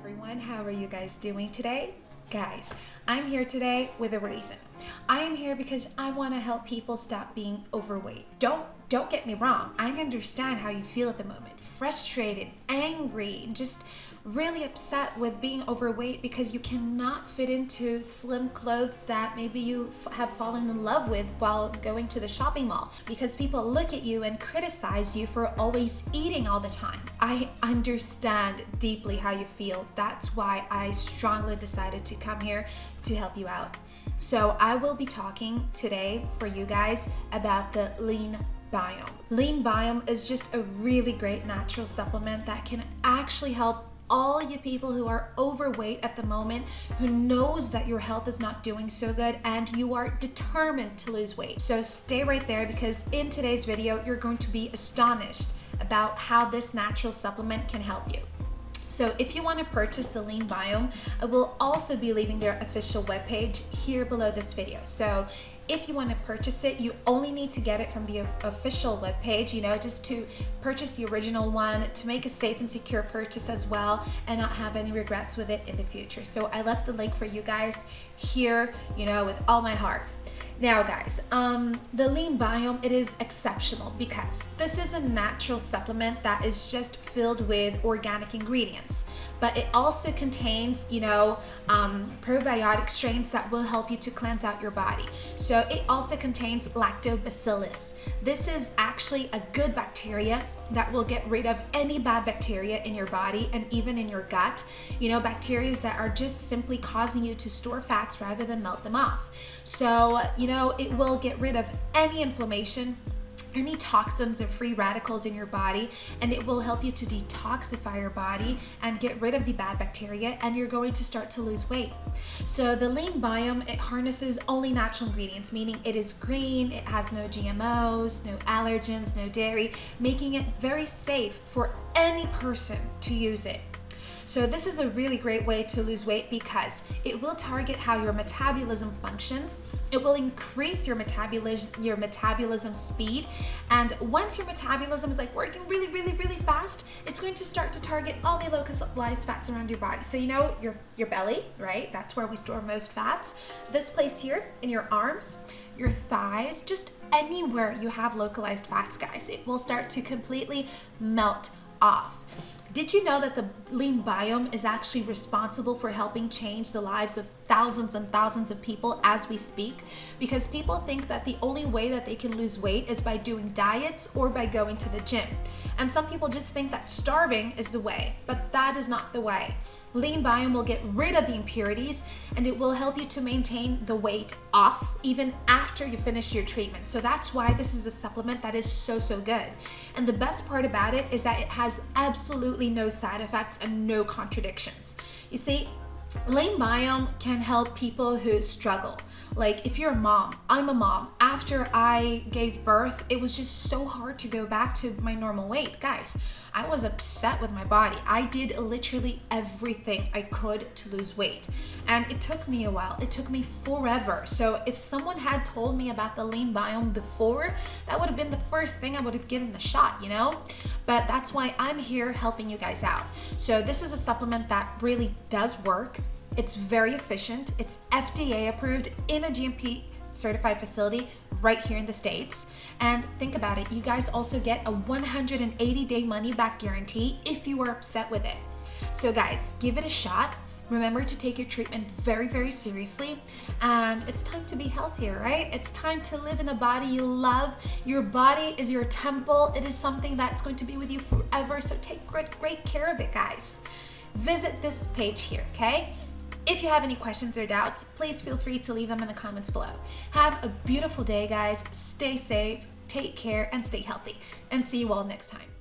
everyone, how are you guys doing today? Guys, I'm here today with a reason. I am here because I want to help people stop being overweight. Don't get me wrong, I understand how you feel at the moment. Frustrated, angry, just really upset with being overweight because you cannot fit into slim clothes that maybe you have fallen in love with while going to the shopping mall, because people look at you and criticize you for always eating all the time. I understand deeply how you feel. That's why I strongly decided to come here to help you out. So I will be talking today for you guys about the LeanBiome. LeanBiome is just a really great natural supplement that can actually help all you people who are overweight at the moment, who knows that your health is not doing so good and you are determined to lose weight. So stay right there, because in today's video, you're going to be astonished about how this natural supplement can help you. So if you want to purchase the LeanBiome, I will also be leaving their official webpage here below this video. So if you want to purchase it, you only need to get it from the official webpage, just to purchase the original one, to make a safe and secure purchase as well, and not have any regrets with it in the future. So I left the link for you guys here, with all my heart. Now guys, the LeanBiome, it is exceptional because this is a natural supplement that is just filled with organic ingredients, but it also contains, probiotic strains that will help you to cleanse out your body. So it also contains lactobacillus. This is actually a good bacteria that will get rid of any bad bacteria in your body and even in your gut, bacteria that are just simply causing you to store fats rather than melt them off. So, it will get rid of any inflammation, any toxins and free radicals in your body, and it will help you to detoxify your body and get rid of the bad bacteria, and you're going to start to lose weight. So the LeanBiome, it harnesses only natural ingredients, meaning it is green, it has no GMOs, no allergens, no dairy, making it very safe for any person to use it. So this is a really great way to lose weight because it will target how your metabolism functions. It will increase your metabolism speed. And once your metabolism is working really, really, really fast, it's going to start to target all the localized fats around your body. So your belly, right? That's where we store most fats. This place here in your arms, your thighs, just anywhere you have localized fats, guys, it will start to completely melt off. Did you know that the LeanBiome is actually responsible for helping change the lives of thousands and thousands of people as we speak? Because people think that the only way that they can lose weight is by doing diets or by going to the gym. And some people just think that starving is the way, but that is not the way. LeanBiome will get rid of the impurities, and it will help you to maintain the weight off even after you finish your treatment. So that's why this is a supplement that is so good. And the best part about it is that it has absolutely no side effects and no contradictions. You see, LeanBiome can help people who struggle. Like if you're a mom, I'm a mom. After I gave birth, it was just so hard to go back to my normal weight. Guys, I was upset with my body. I did literally everything I could to lose weight. And it took me a while. It took me forever. So if someone had told me about the LeanBiome before, that would have been the first thing I would have given a shot, But that's why I'm here helping you guys out. So this is a supplement that really does work. It's very efficient. It's FDA approved in a GMP certified facility right here in the States. And think about it, you guys also get a 180-day money back guarantee if you were upset with it. So guys, give it a shot. Remember to take your treatment very, very seriously. And it's time to be healthier, right? It's time to live in a body you love. Your body is your temple. It is something that's going to be with you forever. So take great care of it, guys. Visit this page here, okay? If you have any questions or doubts, please feel free to leave them in the comments below. Have a beautiful day, guys. Stay safe, take care, and stay healthy. And see you all next time.